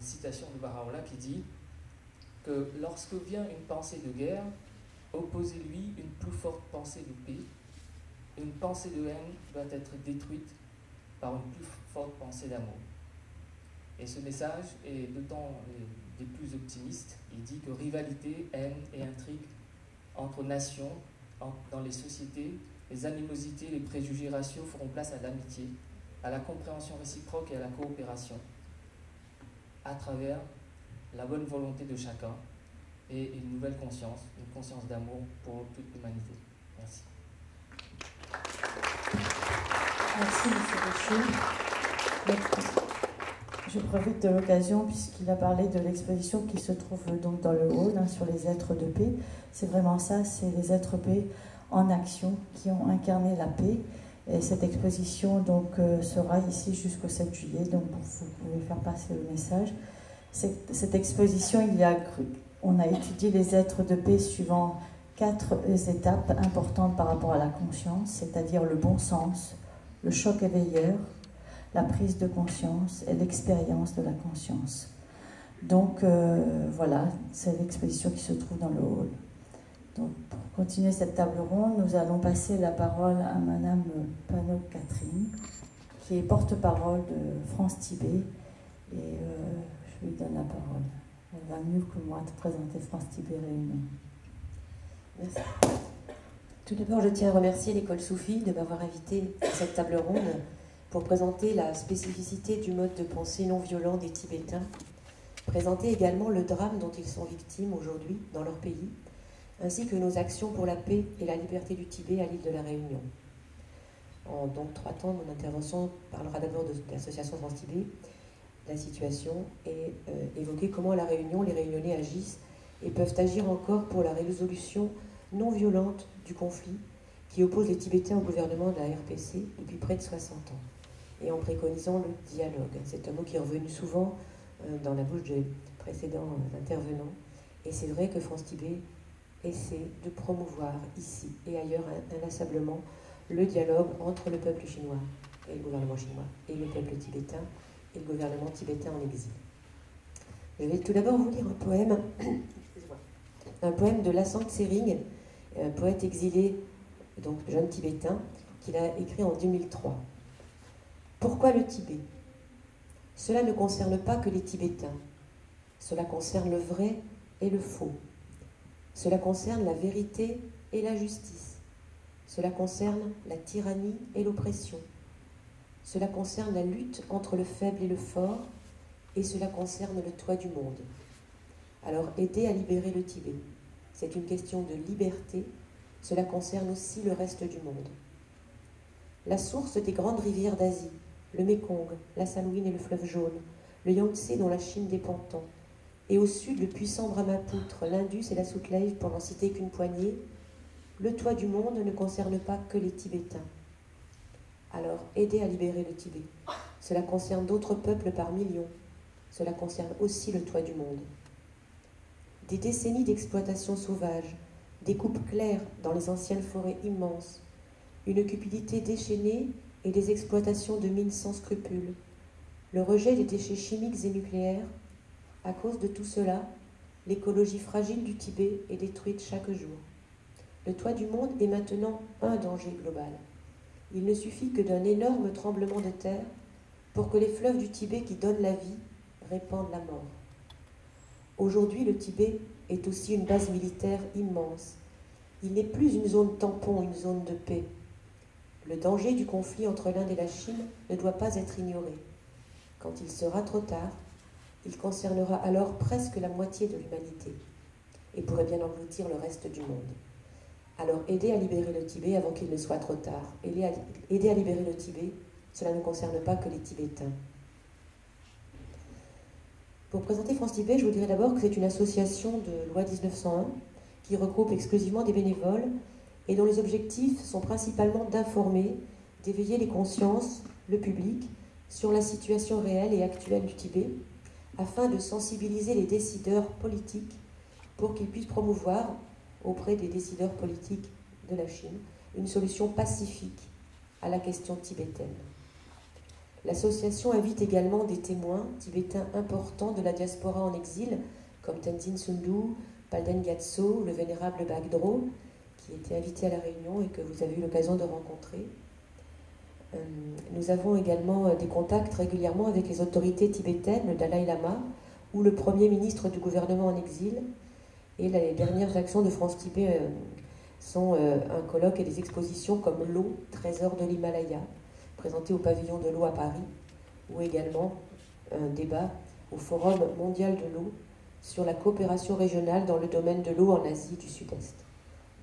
citation de Baha'u'llah qui dit que lorsque vient une pensée de guerre, opposez-lui une plus forte pensée de paix. Une pensée de haine doit être détruite par une plus forte pensée d'amour. Et ce message est d'autant des plus optimistes. Il dit que rivalité, haine et intrigue entre nations, dans les sociétés, les animosités, les préjugés raciaux feront place à l'amitié, à la compréhension réciproque et à la coopération, à travers la bonne volonté de chacun et une nouvelle conscience, une conscience d'amour pour toute l'humanité. Merci. Merci, M. Rocher. Je profite de l'occasion puisqu'il a parlé de l'exposition qui se trouve donc dans le hall sur les êtres de paix. C'est vraiment ça, c'est les êtres paix en action qui ont incarné la paix. Et cette exposition donc sera ici jusqu'au 7 juillet, donc vous pouvez faire passer le message. Cette exposition, on a étudié les êtres de paix suivant 4 étapes importantes par rapport à la conscience, c'est-à-dire le bon sens, le choc éveilleur, la prise de conscience et l'expérience de la conscience. Donc voilà, c'est l'exposition qui se trouve dans le hall. Donc pour continuer cette table ronde, nous allons passer la parole à Madame Panot-Catherine, qui est porte-parole de France Tibet, et je lui donne la parole. Elle va mieux que moi te présenter France Tibet Réunion. Merci. Tout d'abord, je tiens à remercier l'école Soufi de m'avoir invité à cette table ronde pour présenter la spécificité du mode de pensée non violent des Tibétains, présenter également le drame dont ils sont victimes aujourd'hui dans leur pays, ainsi que nos actions pour la paix et la liberté du Tibet à l'île de la Réunion. En donc 3 temps, mon intervention parlera d'abord de l'association France Tibet, la situation, et évoquer comment à la Réunion, les Réunionnais agissent et peuvent agir encore pour la résolution non violente du conflit qui oppose les Tibétains au gouvernement de la RPC depuis près de 60 ans, et en préconisant le dialogue. C'est un mot qui est revenu souvent dans la bouche des précédents intervenants, et c'est vrai que France Tibet essaie de promouvoir ici et ailleurs inlassablement le dialogue entre le peuple chinois et le gouvernement chinois, et le peuple tibétain et le gouvernement tibétain en exil. Je vais tout d'abord vous lire un poème de Lasang Tsering, un poète exilé, donc jeune tibétain, qu'il a écrit en 2003. Pourquoi le Tibet? Cela ne concerne pas que les Tibétains. Cela concerne le vrai et le faux. Cela concerne la vérité et la justice. Cela concerne la tyrannie et l'oppression. Cela concerne la lutte entre le faible et le fort, et cela concerne le toit du monde. Alors aidez à libérer le Tibet. C'est une question de liberté, cela concerne aussi le reste du monde. La source des grandes rivières d'Asie, le Mékong, la Salween et le fleuve jaune, le Yangtze dont la Chine dépend tant, et au sud le puissant Brahmapoutre, l'Indus et la Sutlej, pour n'en citer qu'une poignée, le toit du monde ne concerne pas que les Tibétains. Alors aidez à libérer le Tibet. Cela concerne d'autres peuples par millions. Cela concerne aussi le toit du monde. Des décennies d'exploitation sauvage, des coupes claires dans les anciennes forêts immenses, une cupidité déchaînée et des exploitations de mines sans scrupules, le rejet des déchets chimiques et nucléaires. À cause de tout cela, l'écologie fragile du Tibet est détruite chaque jour. Le toit du monde est maintenant un danger global. Il ne suffit que d'un énorme tremblement de terre pour que les fleuves du Tibet qui donnent la vie répandent la mort. Aujourd'hui, le Tibet est aussi une base militaire immense. Il n'est plus une zone tampon, une zone de paix. Le danger du conflit entre l'Inde et la Chine ne doit pas être ignoré. Quand il sera trop tard, il concernera alors presque la moitié de l'humanité et pourrait bien engloutir le reste du monde. Alors aidez à libérer le Tibet avant qu'il ne soit trop tard. Aidez à libérer le Tibet, cela ne concerne pas que les Tibétains. Pour présenter France Tibet, je vous dirais d'abord que c'est une association de loi 1901 qui regroupe exclusivement des bénévoles et dont les objectifs sont principalement d'informer, d'éveiller les consciences, le public, sur la situation réelle et actuelle du Tibet, afin de sensibiliser les décideurs politiques pour qu'ils puissent promouvoir, auprès des décideurs politiques de la Chine, une solution pacifique à la question tibétaine. L'association invite également des témoins tibétains importants de la diaspora en exil, comme Tenzin Sundu, Palden Gatso, le vénérable Bagdro, qui était invité à la réunion et que vous avez eu l'occasion de rencontrer. Nous avons également des contacts régulièrement avec les autorités tibétaines, le Dalai Lama ou le Premier ministre du gouvernement en exil. Et les dernières actions de France Tibet sont un colloque et des expositions comme L'eau, trésor de l'Himalaya, présenté au pavillon de l'eau à Paris, ou également un débat au Forum mondial de l'eau sur la coopération régionale dans le domaine de l'eau en Asie du Sud-Est.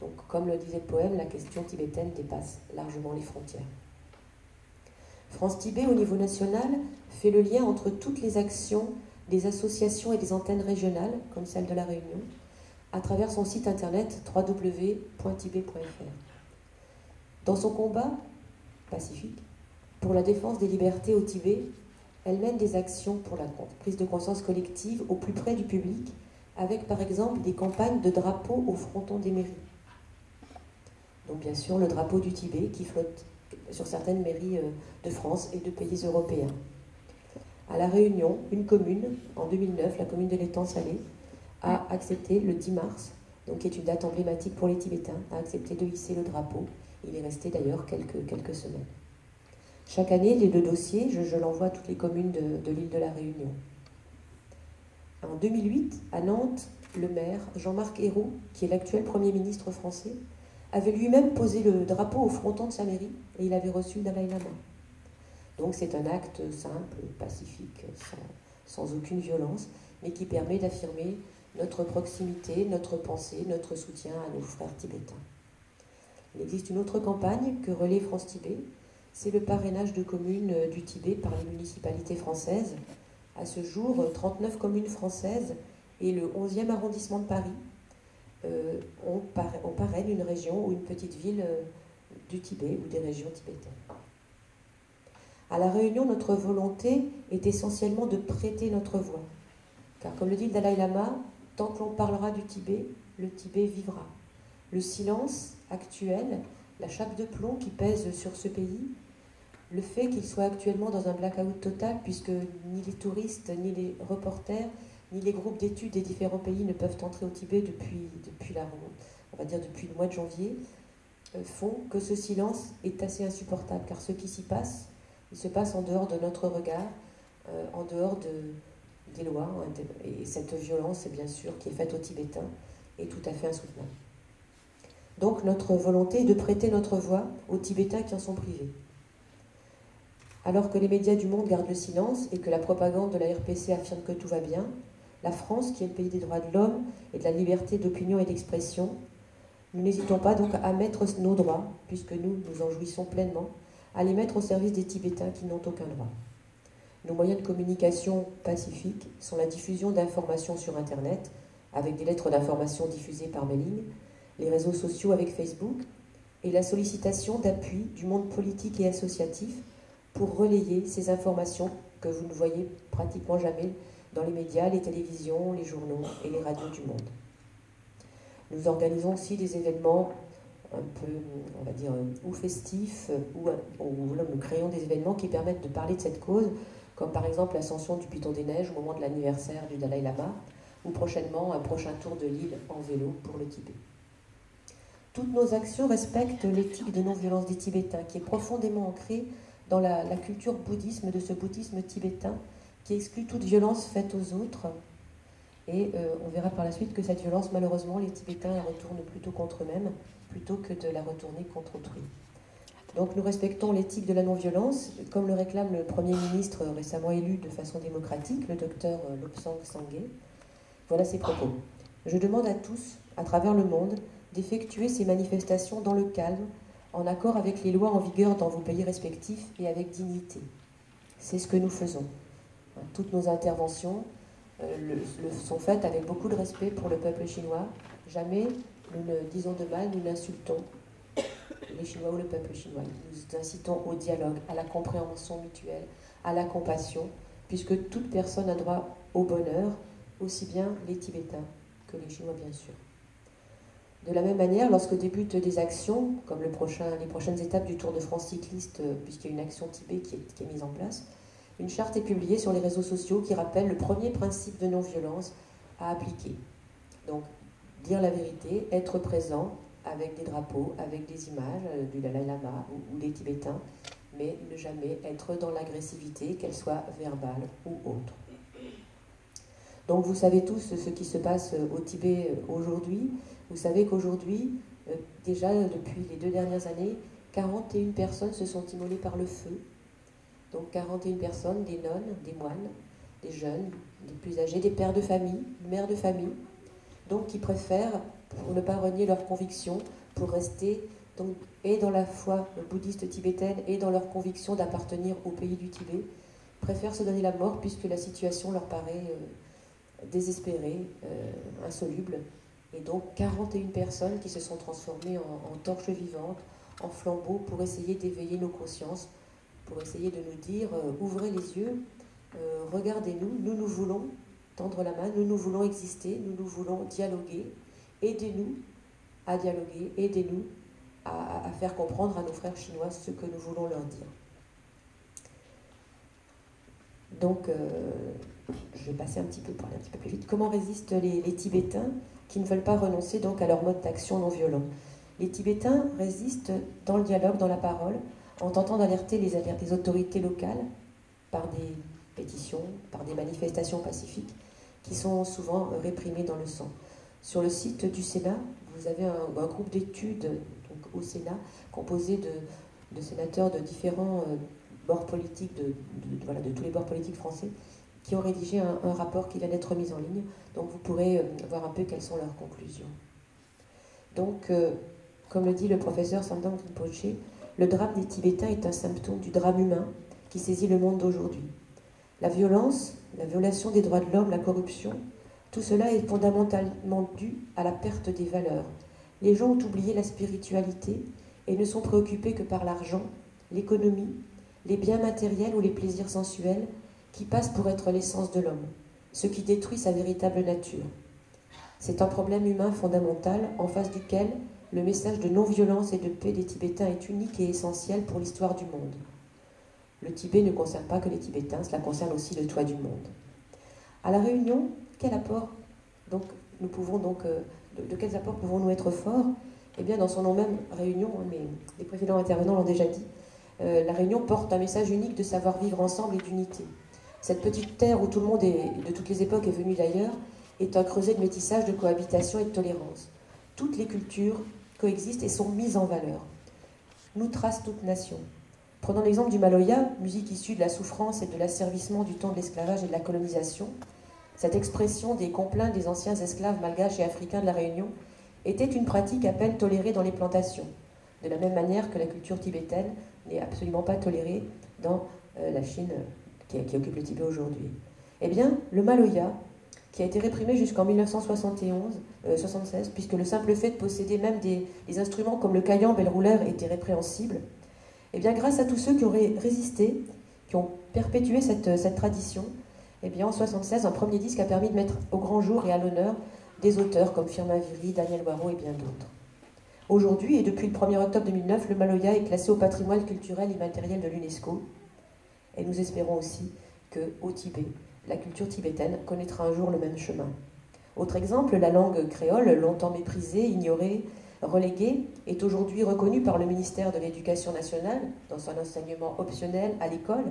Donc, comme le disait le poème, la question tibétaine dépasse largement les frontières. France Tibet, au niveau national, fait le lien entre toutes les actions des associations et des antennes régionales, comme celle de La Réunion, à travers son site internet www.tibet.fr. Dans son combat pacifique pour la défense des libertés au Tibet, elle mène des actions pour la prise de conscience collective au plus près du public, avec par exemple des campagnes de drapeaux au fronton des mairies. Donc bien sûr le drapeau du Tibet qui flotte sur certaines mairies de France et de pays européens. À La Réunion, une commune, en 2009, la commune de l'Étang-Salé, a accepté le 10 mars, donc qui est une date emblématique pour les Tibétains, a accepté de hisser le drapeau. Il est resté d'ailleurs quelques semaines. Chaque année, les deux dossiers, je l'envoie à toutes les communes de l'île de la Réunion. En 2008, à Nantes, le maire Jean-Marc Ayrault, qui est l'actuel Premier ministre français, avait lui-même posé le drapeau au fronton de sa mairie et il avait reçu le Dalai Lama. Donc c'est un acte simple, pacifique, sans aucune violence, mais qui permet d'affirmer notre proximité, notre pensée, notre soutien à nos frères tibétains. Il existe une autre campagne que relaie France Tibet, c'est le parrainage de communes du Tibet par les municipalités françaises. À ce jour, 39 communes françaises et le 11e arrondissement de Paris on parraine une région ou une petite ville du Tibet ou des régions tibétaines. À La Réunion, notre volonté est essentiellement de prêter notre voix. Car comme le dit le Dalai Lama, tant que l'on parlera du Tibet, le Tibet vivra. Le silence actuel, la chape de plomb qui pèse sur ce pays, le fait qu'il soit actuellement dans un blackout total, puisque ni les touristes, ni les reporters, ni les groupes d'études des différents pays ne peuvent entrer au Tibet depuis le mois de janvier, font que ce silence est assez insupportable, car ce qui s'y passe, il se passe en dehors de notre regard, en dehors des lois, et cette violence, bien sûr, qui est faite aux Tibétains, est tout à fait insoutenable. Donc notre volonté est de prêter notre voix aux Tibétains qui en sont privés. Alors que les médias du monde gardent le silence et que la propagande de la RPC affirme que tout va bien, la France, qui est le pays des droits de l'homme et de la liberté d'opinion et d'expression, nous n'hésitons pas donc à mettre nos droits, puisque nous en jouissons pleinement, à les mettre au service des Tibétains qui n'ont aucun droit. Nos moyens de communication pacifiques sont la diffusion d'informations sur Internet, avec des lettres d'information diffusées par mailing, les réseaux sociaux avec Facebook, et la sollicitation d'appui du monde politique et associatif pour relayer ces informations que vous ne voyez pratiquement jamais dans les médias, les télévisions, les journaux et les radios du monde. Nous organisons aussi des événements un peu, on va dire, ou festifs, ou nous créons des événements qui permettent de parler de cette cause, comme par exemple l'ascension du Piton des Neiges au moment de l'anniversaire du Dalai Lama, ou prochainement un prochain tour de l'île en vélo pour le Tibet. Toutes nos actions respectent l'éthique de non-violence des Tibétains, qui est profondément ancrée dans la culture bouddhisme, de ce bouddhisme tibétain, qui exclut toute violence faite aux autres. Et on verra par la suite que cette violence, malheureusement, les Tibétains la retournent plutôt contre eux-mêmes, plutôt que de la retourner contre autrui. Donc nous respectons l'éthique de la non-violence, comme le réclame le Premier ministre récemment élu de façon démocratique, le docteur Lobsang Sangay. Voilà ses propos. Je demande à tous, à travers le monde, d'effectuer ces manifestations dans le calme, en accord avec les lois en vigueur dans vos pays respectifs et avec dignité. C'est ce que nous faisons. Toutes nos interventions sont faites avec beaucoup de respect pour le peuple chinois. Jamais nous ne disons de mal, nous n'insultons les Chinois ou le peuple chinois. Nous incitons au dialogue, à la compréhension mutuelle, à la compassion, puisque toute personne a droit au bonheur, aussi bien les Tibétains que les Chinois, bien sûr. De la même manière, lorsque débutent des actions, comme les prochaines étapes du Tour de France cycliste, puisqu'il y a une action Tibet qui est mise en place, une charte est publiée sur les réseaux sociaux qui rappelle le premier principe de non-violence à appliquer. Donc, dire la vérité, être présent avec des drapeaux, avec des images du Dalai Lama ou des Tibétains, mais ne jamais être dans l'agressivité, qu'elle soit verbale ou autre. Donc vous savez tous ce qui se passe au Tibet aujourd'hui. Vous savez qu'aujourd'hui, déjà depuis les 2 dernières années, 41 personnes se sont immolées par le feu. Donc 41 personnes, des nonnes, des moines, des jeunes, des plus âgés, des pères de famille, mères de famille, donc qui préfèrent, pour ne pas renier leurs convictions, pour rester donc, et dans la foi bouddhiste tibétaine et dans leur conviction d'appartenir au pays du Tibet, préfèrent se donner la mort puisque la situation leur paraît désespérée, insoluble. Et donc 41 personnes qui se sont transformées en torches vivantes, en flambeaux pour essayer d'éveiller nos consciences, pour essayer de nous dire ouvrez les yeux, regardez-nous, nous voulons tendre la main, nous voulons exister, nous voulons dialoguer, aidez-nous à dialoguer, aidez-nous à faire comprendre à nos frères chinois ce que nous voulons leur dire. Donc, je vais passer parler un petit peu plus vite. Comment résistent les Tibétains qui ne veulent pas renoncer donc à leur mode d'action non violent? Les Tibétains résistent dans le dialogue, dans la parole, en tentant d'alerter les autorités locales par des pétitions, par des manifestations pacifiques qui sont souvent réprimées dans le sang. Sur le site du Sénat, vous avez un groupe d'études au Sénat composé de sénateurs de différents bords politiques, de tous les bords politiques français, qui ont rédigé un rapport qui vient d'être mis en ligne. Donc vous pourrez voir un peu quelles sont leurs conclusions. Donc, comme le dit le professeur Sandang Rinpoche, le drame des Tibétains est un symptôme du drame humain qui saisit le monde d'aujourd'hui. La violence, la violation des droits de l'homme, la corruption, tout cela est fondamentalement dû à la perte des valeurs. Les gens ont oublié la spiritualité et ne sont préoccupés que par l'argent, l'économie, les biens matériels ou les plaisirs sensuels qui passent pour être l'essence de l'homme, ce qui détruit sa véritable nature. C'est un problème humain fondamental en face duquel le message de non-violence et de paix des Tibétains est unique et essentiel pour l'histoire du monde. Le Tibet ne concerne pas que les Tibétains, cela concerne aussi le toit du monde. À La Réunion, quel apport donc, de quels apports pouvons-nous être forts? Eh bien, dans son nom même, Réunion, mais les précédents intervenants l'ont déjà dit, La Réunion porte un message unique de savoir-vivre ensemble et d'unité. Cette petite terre où tout le monde de toutes les époques est venu d'ailleurs est un creuset de métissage, de cohabitation et de tolérance. Toutes les cultures coexistent et sont mises en valeur. Nous trace toute nation. Prenons l'exemple du Maloya, musique issue de la souffrance et de l'asservissement du temps de l'esclavage et de la colonisation. Cette expression des complaints des anciens esclaves malgaches et africains de la Réunion était une pratique à peine tolérée dans les plantations, de la même manière que la culture tibétaine n'est absolument pas tolérée dans la Chine qui occupe le Tibet aujourd'hui. Eh bien, le Maloya, qui a été réprimé jusqu'en 1976, puisque le simple fait de posséder même des instruments comme le kayambe et le rouleur était répréhensible, eh bien, grâce à tous ceux qui auraient résisté, qui ont perpétué cette tradition, eh bien, en 1976, un premier disque a permis de mettre au grand jour et à l'honneur des auteurs comme Firmin Viry, Daniel Waro et bien d'autres. Aujourd'hui, et depuis le 1er octobre 2009, le Maloya est classé au patrimoine culturel immatériel de l'UNESCO. Et nous espérons aussi qu'au Tibet, la culture tibétaine connaîtra un jour le même chemin. Autre exemple, la langue créole, longtemps méprisée, ignorée, reléguée, est aujourd'hui reconnue par le ministère de l'Éducation nationale dans son enseignement optionnel à l'école,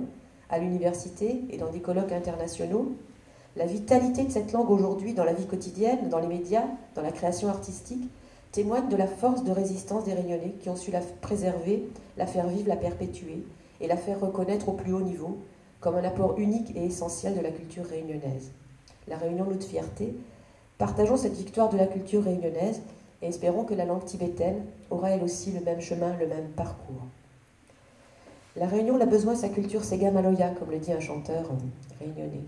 à l'université et dans des colloques internationaux. La vitalité de cette langue aujourd'hui dans la vie quotidienne, dans les médias, dans la création artistique, témoigne de la force de résistance des Réunionnais qui ont su la préserver, la faire vivre, la perpétuer et la faire reconnaître au plus haut niveau comme un apport unique et essentiel de la culture réunionnaise. La Réunion, notre fierté, partageons cette victoire de la culture réunionnaise et espérons que la langue tibétaine aura elle aussi le même chemin, le même parcours. La Réunion a besoin de sa culture Sega Maloya, comme le dit un chanteur réunionnais.